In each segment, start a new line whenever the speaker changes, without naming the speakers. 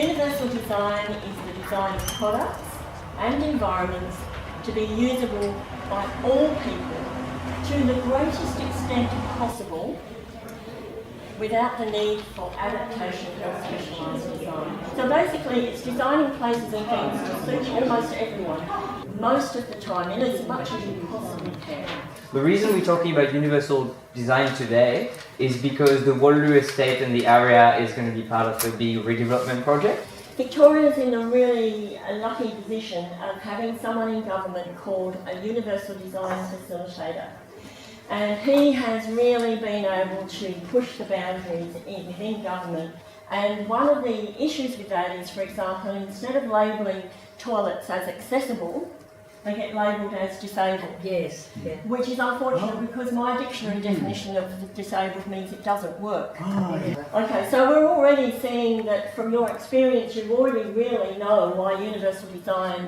Universal design is the design of products and environments to be usable by all people to the greatest extent possible without the need for adaptation or specialised design. So basically it's designing places and things to suit almost everyone, most of the time, in as much as you possibly can.
The reason we're talking about universal design today is because the Waterloo estate and the area is going to be part of the big redevelopment project.
Victoria's in a really lucky position of having someone in government called a universal design facilitator. And he has really been able to push the boundaries within government. And one of the issues with that is, for example, instead of labelling toilets as accessible, they get labelled as disabled.
Yes. Yeah.
Which is unfortunate because my dictionary definition of disabled means it doesn't work. Okay, so we're already seeing that from your experience you already really know why universal design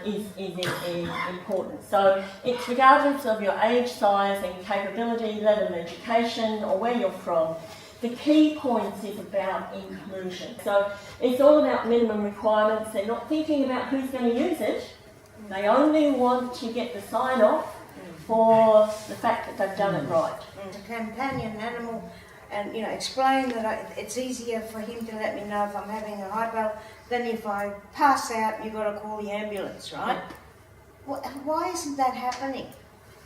is important. So it's regardless of your age, size and capability, level of education or where you're from. The key points is about inclusion. So it's all about minimum requirements. They're not thinking about who's going to use it. They only want to get the sign-off for the fact that they've done it right.
A companion animal, and explain that it's easier for him to let me know if I'm having a hypo than if I pass out. You've got to call the ambulance, right? Why isn't that happening?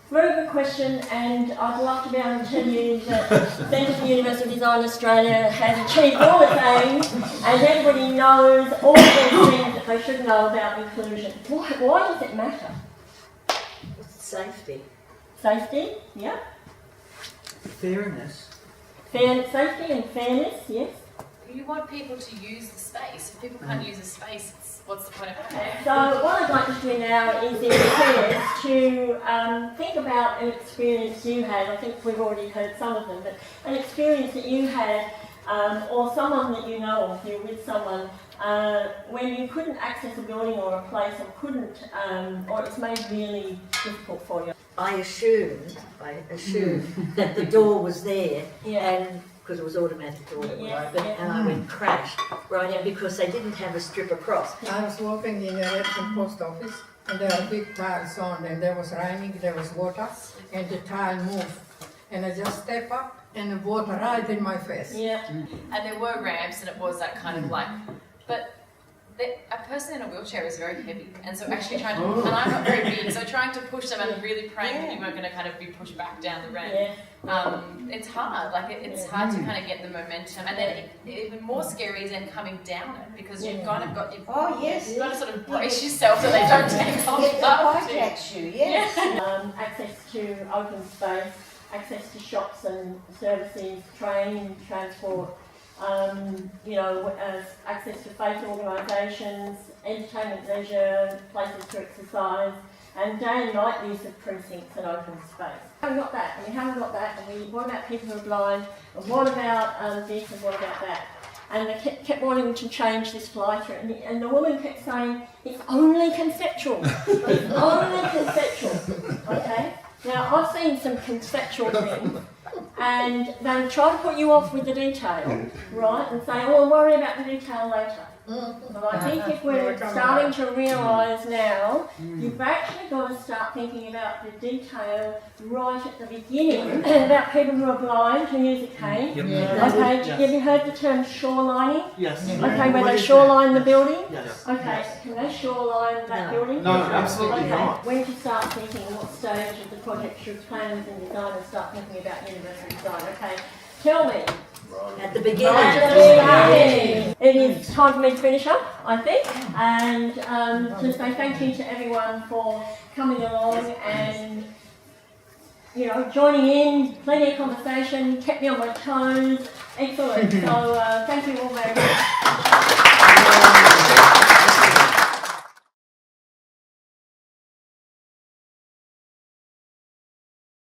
Very good question, and I'd love to be able to tell you that the Centre for Universal Design Australia has achieved all its aims, and everybody knows all the things that they should know about inclusion. Why does it matter?
Safety.
Safety, yeah.
Fairness.
Safety and fairness, yes.
You want people to use the space. If people can't use the space, what's the point of having it?
So what I'd like to do now is to think about an experience you had. I think we've already heard some of them, but an experience that you had or someone that you know of, you're with someone, when you couldn't access a building or a place or couldn't, or it's made really difficult for you.
I assumed that the door was there,
Yeah.
and because it was automatic door that would open,
yeah.
and I went crash right in because they didn't have a strip across.
I was working in a Redfern post office and there were big tiles on and there was raining, there was water and the tile moved. And I just step up and the water right in my face.
Yeah.
And there were ramps and it was that kind of like, but a person in a wheelchair is very heavy, and so actually trying to, and I'm not very big, so trying to push them and really praying that you weren't going to kind of be pushed back down the ramp. It's hard, it's hard to kind of get the momentum, and then even more scary is then coming down it, because you've kind of got, you've got to sort of brace yourself so they don't take off.
Access to open space, access to shops and services, train, transport, access to faith organisations, entertainment, leisure, places to exercise, and day and night use of precincts and open space. We haven't got that, and we haven't got that, and what about people who are blind, and what about this, and what about that? And they kept wanting to change this fly-through, and the woman kept saying, it's only conceptual, it's only conceptual, okay? Now, I've seen some conceptual things, and they try to put you off with the detail, right, and say, oh, I'll worry about the detail later. But I think if we're starting to realise now, you've actually got to start thinking about the detail right at the beginning, about people who are blind, who use a cane. Okay, have you heard the term shorelining?
Yes.
Okay, where they shoreline the building?
Yes.
Okay, can they shoreline that building?
No, absolutely not.
When to start thinking, what stage of the project should planners and designers start thinking about universal design? Okay, tell me.
At the beginning.
It is time for me to finish up, I think, and to say thank you to everyone for coming along and joining in, plenty of conversation, kept me on my toes, excellent. So thank you all very much.